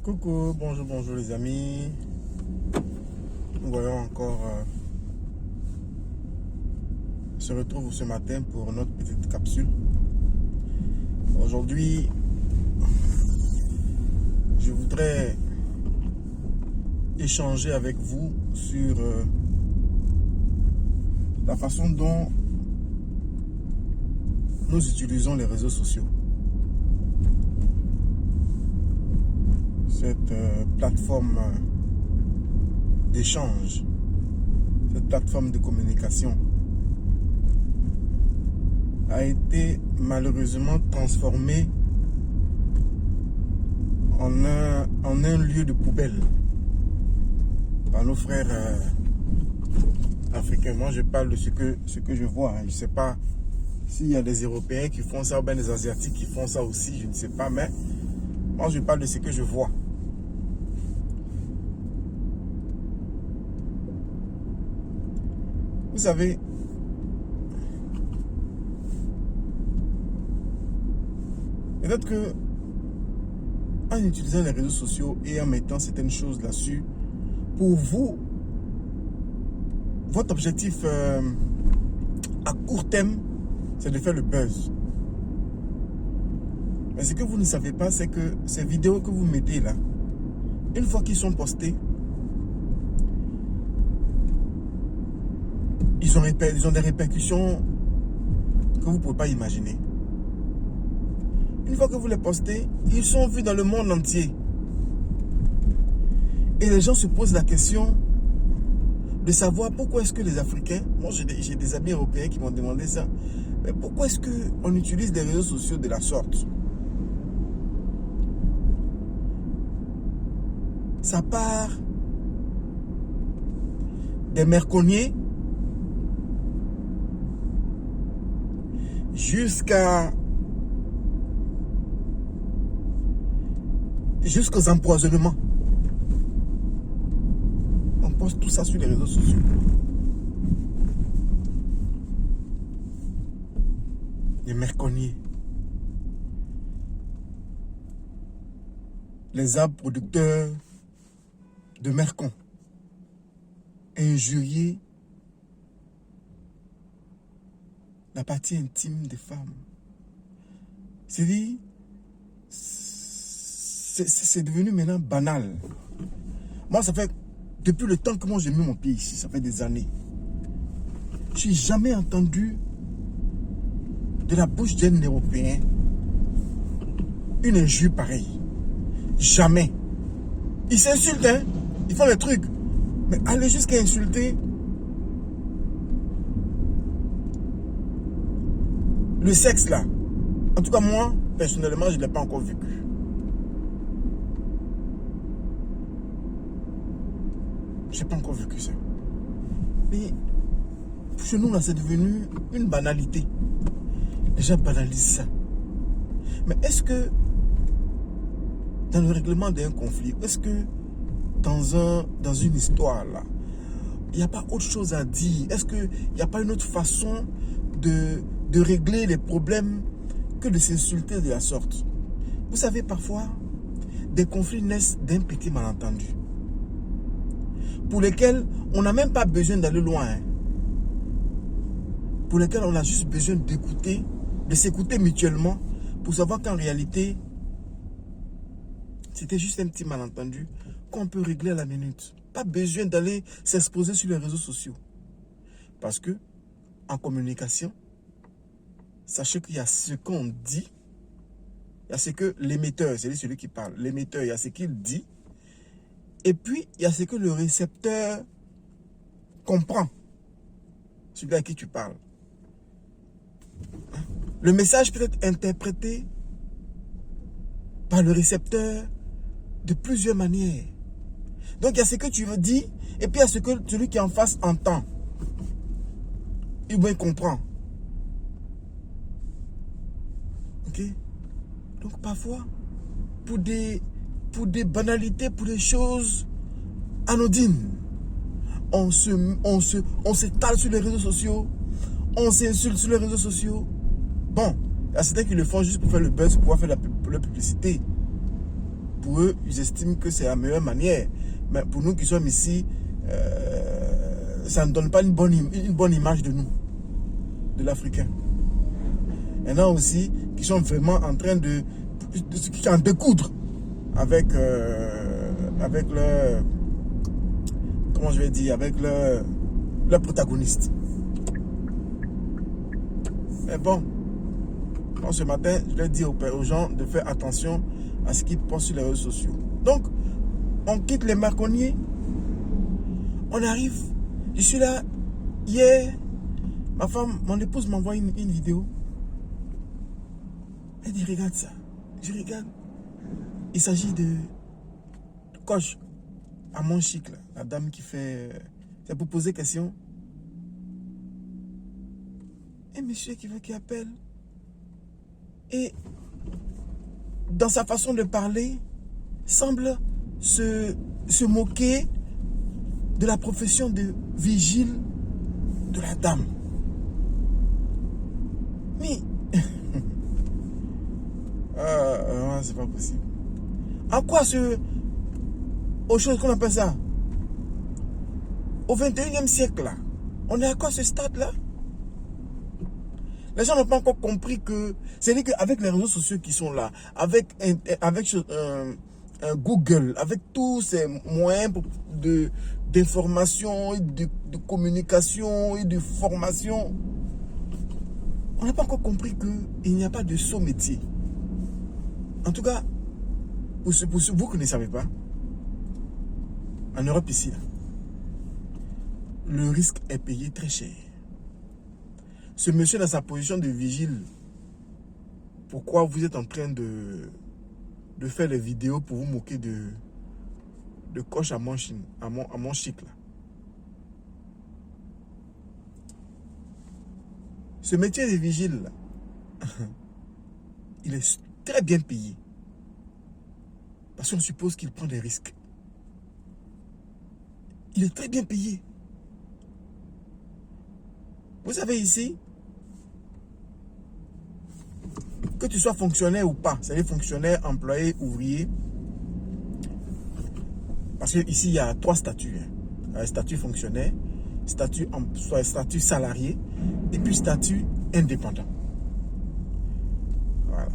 Coucou, bonjour les amis. Nous voyons encore se retrouve ce matin pour notre petite capsule. Aujourd'hui, je voudrais échanger avec vous sur la façon dont nous utilisons les réseaux sociaux. Cette plateforme d'échange, cette plateforme de communication a été malheureusement transformée en un lieu de poubelle par nos frères africains. Moi, je parle de ce que je vois. Je ne sais pas s'il y a des Européens qui font ça ou bien des Asiatiques qui font ça aussi, je ne sais pas, mais moi, je parle de ce que je vois. Vous savez, peut-être que en utilisant les réseaux sociaux et en mettant certaines choses là-dessus, pour vous, votre objectif à court terme, c'est de faire le buzz. Mais ce que vous ne savez pas, c'est que ces vidéos que vous mettez là, une fois qu'ils sont postés, ils ont des répercussions que vous ne pouvez pas imaginer. Une fois que vous les postez, ils sont vus dans le monde entier. Et les gens se posent la question de savoir pourquoi est-ce que les Africains, moi j'ai des amis européens qui m'ont demandé ça, mais pourquoi est-ce qu'on utilise des réseaux sociaux de la sorte? Ça part des merconniers jusqu'aux empoisonnements. On poste tout ça sur les réseaux sociaux. Les merconniers, les arbres producteurs de mercon, injurier la partie intime des femmes. C'est-à-dire, c'est devenu maintenant banal. Moi, ça fait, depuis le temps que moi j'ai mis mon pied ici, ça fait des années, je n'ai jamais entendu de la bouche d'un Européen une injure pareille. Jamais. Ils s'insultent, hein. Ils font les trucs. Mais aller jusqu'à insulter le sexe là, en tout cas moi, personnellement, je ne l'ai pas encore vécu. Je n'ai pas encore vécu ça. Mais chez nous là, c'est devenu une banalité. Les gens banalisent ça. Mais est-ce que dans le règlement d'un conflit, est-ce que dans une histoire là, il n'y a pas autre chose à dire? Est-ce qu'il n'y a pas une autre façon de régler les problèmes que de s'insulter de la sorte? Vous savez, parfois, des conflits naissent d'un petit malentendu, pour lesquels on n'a même pas besoin d'aller loin, hein. Pour lesquels on a juste besoin d'écouter, de s'écouter mutuellement, pour savoir qu'en réalité, c'était juste un petit malentendu qu'on peut régler à la minute. Pas besoin d'aller s'exposer sur les réseaux sociaux. Parce que, en communication, sachez qu'il y a ce qu'on dit, il y a ce que l'émetteur, c'est celui qui parle, l'émetteur, il y a ce qu'il dit, et puis il y a ce que le récepteur comprend, celui à qui tu parles. Le message peut être interprété par le récepteur de plusieurs manières. Donc il y a ce que tu veux dire, et puis il y a ce que celui qui est en face entend. Il bien comprend. Ok? Donc parfois, pour des banalités, pour des choses anodines, on s'étale sur les réseaux sociaux, on s'insulte sur les réseaux sociaux. Bon, il y a certains qui le font juste pour faire le buzz, pour pouvoir faire la publicité. pour eux, ils estiment que c'est la meilleure manière. Mais pour nous qui sommes ici, ça ne donne pas une bonne image de nous, de l'Africain. Il y en a aussi qui sont vraiment en train de découdre avec leur, comment je vais dire, avec leur protagoniste. Mais bon, ce matin, je vais dire aux gens de faire attention à ce qu'ils postent sur les réseaux sociaux. Donc, on quitte les marconniers, on arrive, je suis là, hier, mon épouse m'envoie une vidéo. Elle dit, regarde ça. Je regarde. Il s'agit de coach à mon chic, là, la dame qui fait... C'est pour poser question. Et monsieur qui appelle. Et dans sa façon de parler, semble se moquer de la profession de vigile de la dame. Mais... c'est pas possible. À quoi aux choses qu'on appelle ça? Au 21e siècle, là. On est à quoi ce stade-là? Les gens n'ont pas encore compris que... C'est-à-dire qu'avec les réseaux sociaux qui sont là, avec Google, avec tous ces moyens d'information, de communication et de formation, on n'a pas encore compris qu'il n'y a pas de saut métier. En tout cas, pour vous qui ne savez pas, en Europe ici, là, le risque est payé très cher. Ce monsieur dans sa position de vigile, pourquoi vous êtes en train de faire les vidéos pour vous moquer de coach à mon chic là? Ce métier de vigile là, il est très bien payé. Parce qu'on suppose qu'il prend des risques. Il est très bien payé. Vous savez ici, que tu sois fonctionnaire ou pas, c'est-à-dire fonctionnaire, employé, ouvrier, parce qu'ici il y a 3 statuts. Statut fonctionnaire, statut salarié et puis statut indépendant. Voilà.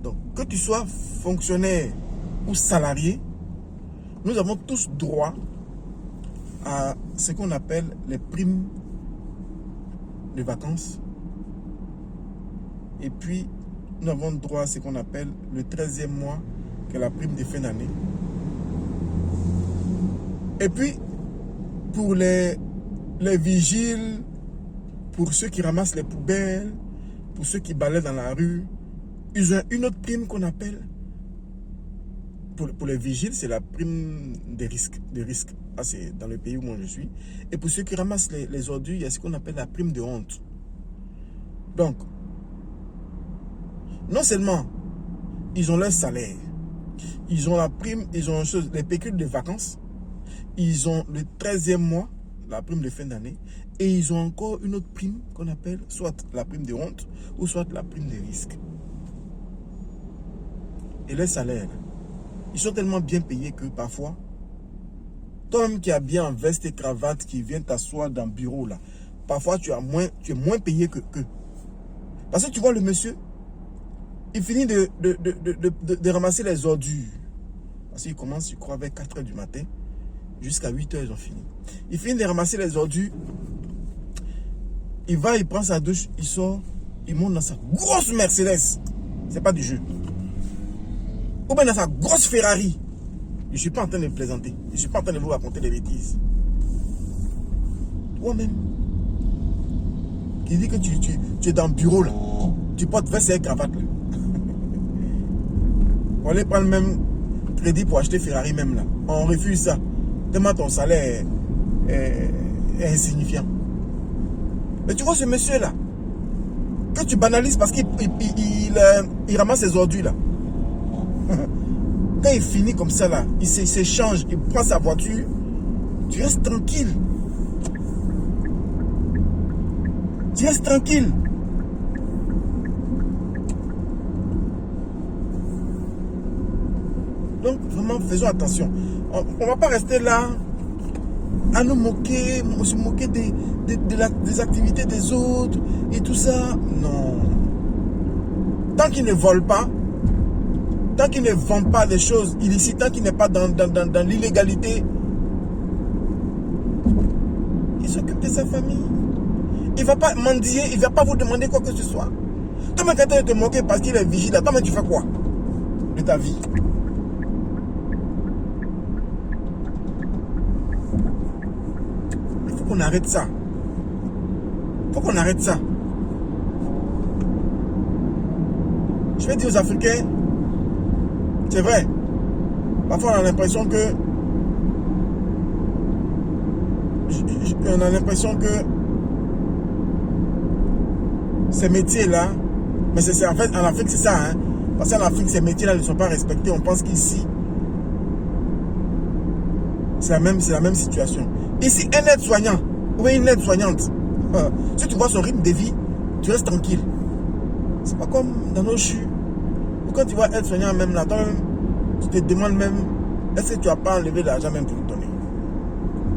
Donc, que tu sois fonctionnaire ou salarié, nous avons tous droit à ce qu'on appelle les primes de vacances. Et puis, nous avons droit à ce qu'on appelle le 13e mois, qui est la prime de fin d'année. Et puis, pour les vigiles, pour ceux qui ramassent les poubelles, pour ceux qui balaient dans la rue, ils ont une autre prime qu'on appelle, pour les vigiles, c'est la prime des risques. Ah, c'est dans le pays où moi je suis. Et pour ceux qui ramassent les ordures, il y a ce qu'on appelle la prime de honte. Donc, non seulement ils ont leur salaire, ils ont la prime, ils ont les pécules de vacances, ils ont le 13e mois, la prime de fin d'année, et ils ont encore une autre prime qu'on appelle soit la prime de honte ou soit la prime de risque. Et les salaires, ils sont tellement bien payés que parfois, toi-même qui as bien en veste et cravate, qui vient t'asseoir dans le bureau là, parfois tu es moins payé que. Parce que tu vois le monsieur, il finit de ramasser les ordures. Parce qu'il commence, je crois, avec 4 h du matin. Jusqu'à 8 h, ils ont fini. Il finit de ramasser les ordures. Il prend sa douche, il sort, il monte dans sa grosse Mercedes. C'est pas du jeu. Ou bien dans sa grosse Ferrari. Je ne suis pas en train de plaisanter. Je ne suis pas en train de vous raconter des bêtises. Toi-même, qui dit que tu es dans le bureau là. Tu portes veste et cravate là. On allait prendre même crédit pour acheter Ferrari même là. On refuse ça. Tellement ton salaire est insignifiant. Mais tu vois ce monsieur là, que tu banalises parce qu'il ramasse ses ordures là. Quand il finit comme ça là, il s'échange, il prend sa voiture, tu restes tranquille. Tu restes tranquille. Donc, vraiment, faisons attention. On ne va pas rester là à nous moquer, se moquer des activités des autres et tout ça. Non. Tant qu'ils ne volent pas, tant qu'ils ne vendent pas des choses illicites, tant qu'il n'est pas dans l'illégalité, il s'occupe de sa famille. Il ne va pas mendier, il ne va pas vous demander quoi que ce soit. Toi, quand tu te moquer parce qu'il est vigile, toi, tu fais quoi de ta vie? Il faut qu'on arrête ça. Il faut qu'on arrête ça. Je vais dire aux Africains, c'est vrai, parfois on a l'impression que ces métiers-là, mais c'est en fait en Afrique c'est ça, hein, parce qu'en Afrique ces métiers-là ne sont pas respectés. On pense qu'ici c'est la même situation. Ici, un aide-soignant ou une aide-soignante, si tu vois son rythme de vie, tu restes tranquille. C'est pas comme dans nos chus. Ou quand tu vois aide-soignant même là, toi-même, tu te demandes même, est-ce que tu n'as pas enlevé l'argent même pour lui donner?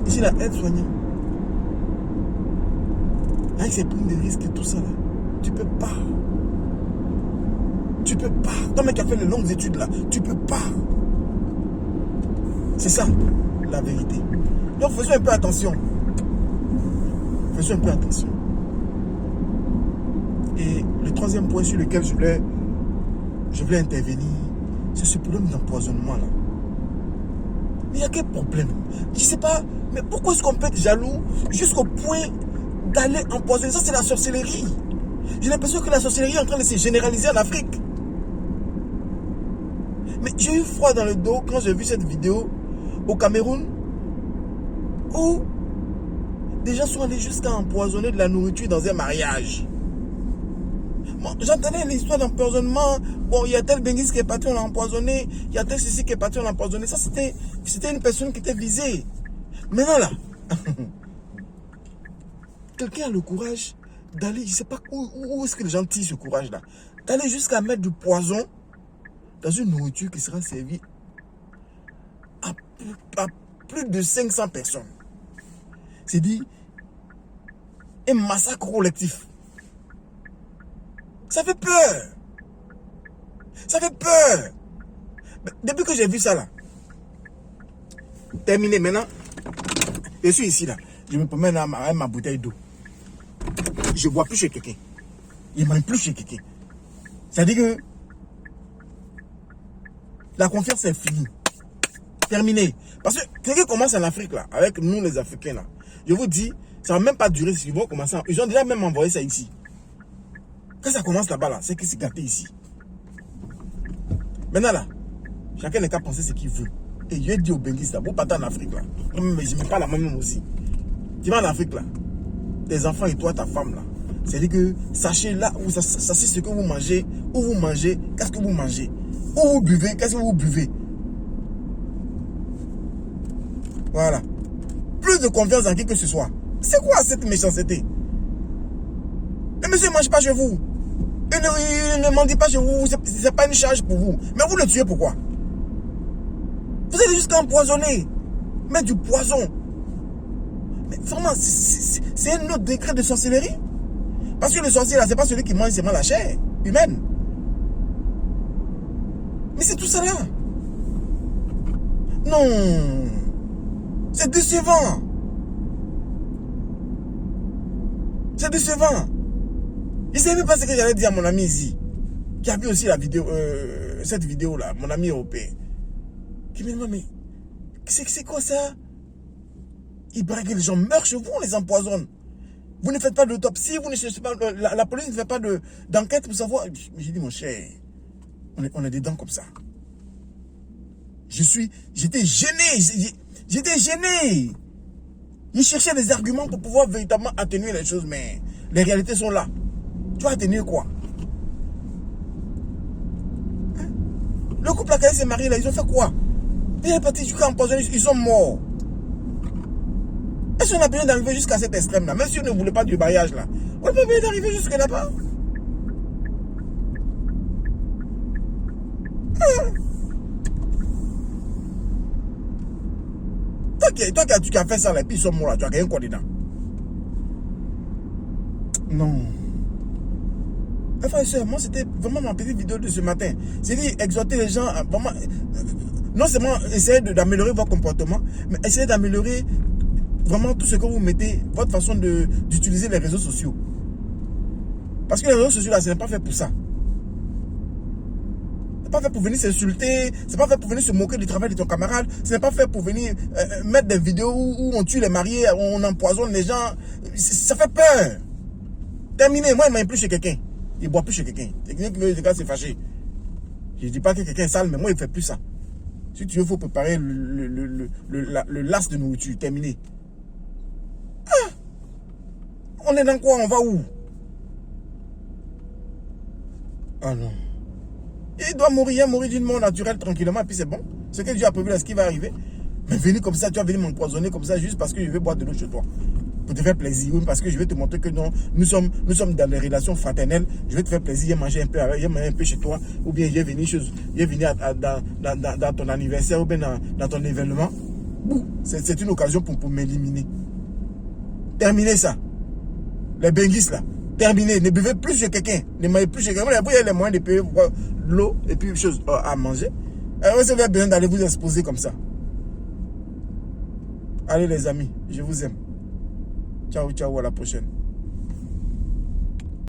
Ici, la aide-soignant, avec ses primes de risque et tout ça là, tu peux pas. Tu peux pas. Toi, mec qui a fait les longues études là, tu peux pas. C'est ça, la vérité. Donc, faisons un peu attention. Faisons un peu attention. Et le troisième point sur lequel je voulais intervenir, c'est ce problème d'empoisonnement là. Mais il y a quel problème? Je ne sais pas, mais pourquoi est-ce qu'on peut être jaloux jusqu'au point d'aller empoisonner? Ça, c'est la sorcellerie. J'ai l'impression que la sorcellerie est en train de se généraliser en Afrique. Mais j'ai eu froid dans le dos quand j'ai vu cette vidéo au Cameroun où des gens sont allés jusqu'à empoisonner de la nourriture dans un mariage. Bon, j'entendais l'histoire d'empoisonnement. Bon, il y a tel Bengis qui est parti, on l'a empoisonné. Il y a tel ceci qui est parti, on l'a empoisonné. Ça, c'était une personne qui était visée. Maintenant, là, quelqu'un a le courage d'aller, je ne sais pas où est-ce que les gens tirent ce courage-là, d'aller jusqu'à mettre du poison dans une nourriture qui sera servie à plus de 500 personnes. C'est dit, un massacre collectif. Ça fait peur. Ça fait peur. Depuis que j'ai vu ça là, terminé maintenant, je suis ici là, je me promène avec ma bouteille d'eau. Je ne bois plus chez quelqu'un. Je ne mange plus chez quelqu'un. C'est-à-dire que la confiance est finie. Terminé. Parce que quelqu'un commence en Afrique là, avec nous les Africains là, je vous dis, ça ne va même pas durer s'ils vont commencer. Ils ont déjà même envoyé ça ici. Quand ça commence là-bas, là, c'est que c'est gâté ici. Maintenant là, chacun n'a qu'à penser ce qu'il veut. Et je dis au Bengis là, vous partez en Afrique là, mais je me parle à moi-même aussi. Tu vas en Afrique là, tes enfants et toi, ta femme là, c'est-à-dire que sachez là, sachez ce que vous mangez, où vous mangez, qu'est-ce que vous mangez, où vous buvez, qu'est-ce que vous buvez. Voilà. Plus de confiance en qui que ce soit. C'est quoi cette méchanceté? Le monsieur ne mange pas chez vous. Il ne mendie pas chez vous. Ce n'est pas une charge pour vous. Mais vous le tuez pourquoi? Vous allez jusqu'à empoisonner. Mettre du poison. Mais vraiment, c'est un autre degré de sorcellerie. Parce que le sorcier là, ce n'est pas celui qui mange seulement la chair humaine. Mais c'est tout ça là. Non. C'est décevant. C'est décevant. Je ne sais même pas ce que j'allais dire à mon ami ici, qui a vu aussi la vidéo, cette vidéo-là, mon ami européen, qui me demande, mais c'est quoi ça? Il paraît que les gens meurent chez vous, on les empoisonne. Vous ne faites pas d'autopsie, vous ne cherchez pas, la police ne fait pas d'enquête pour savoir. J'ai dit, mon cher, on est dedans comme ça. J'étais gêné, j'étais gêné. Il cherchait des arguments pour pouvoir véritablement atténuer les choses, mais les réalités sont là. Tu vas atténuer quoi? Hein? Le couple a caillé ses maris là, ils ont fait quoi? Ils sont partis jusqu'à empoisonner, ils sont morts. Est-ce qu'on a besoin d'arriver jusqu'à cet extrême là? Même si on ne voulait pas du mariage là, on n'a pas besoin d'arriver jusque là-bas. Hein? qui as fait ça, là, et puis ils sont morts là, tu as gagné quoi dedans? Non. Enfin, moi, c'était vraiment ma petite vidéo de ce matin. C'est dit, exhorter les gens à vraiment, non seulement essayer d'améliorer votre comportement, mais essayer d'améliorer vraiment tout ce que vous mettez, votre façon d'utiliser les réseaux sociaux. Parce que les réseaux sociaux, là, ce n'est pas fait pour ça. Ce n'est pas fait pour venir s'insulter, ce n'est pas fait pour venir se moquer du travail de ton camarade, ce n'est pas fait pour venir mettre des vidéos où on tue les mariés, où on empoisonne les gens. Ça fait peur. Terminé, moi, il m'a plus chez quelqu'un. Il ne boit plus chez quelqu'un. Quelqu'un qui veut se fâcher. Je ne dis pas que quelqu'un est sale, mais moi, il ne fait plus ça. Si tu veux, il faut préparer le las de nourriture. Terminé. Ah! On est dans quoi? On va où? Ah non. Il doit mourir d'une mort naturelle tranquillement, et puis c'est bon. Ce que Dieu a prévu, là, ce qui va arriver. Mais venir comme ça, tu vas venir m'empoisonner comme ça, juste parce que je vais boire de l'eau chez toi. Pour te faire plaisir, parce que je vais te montrer que non, nous sommes dans des relations fraternelles. Je vais te faire plaisir, il manger un peu chez toi, ou bien il est venu dans ton anniversaire, ou bien dans ton événement. C'est une occasion pour m'éliminer. Terminez ça. Les benguis là, terminez. Ne buvez plus chez quelqu'un. Ne mangez plus chez quelqu'un. Après, il y a les moyens de payer l'eau et puis chose à manger. Alors, vous avez besoin d'aller vous exposer comme ça. Allez les amis, je vous aime. Ciao, ciao, à la prochaine.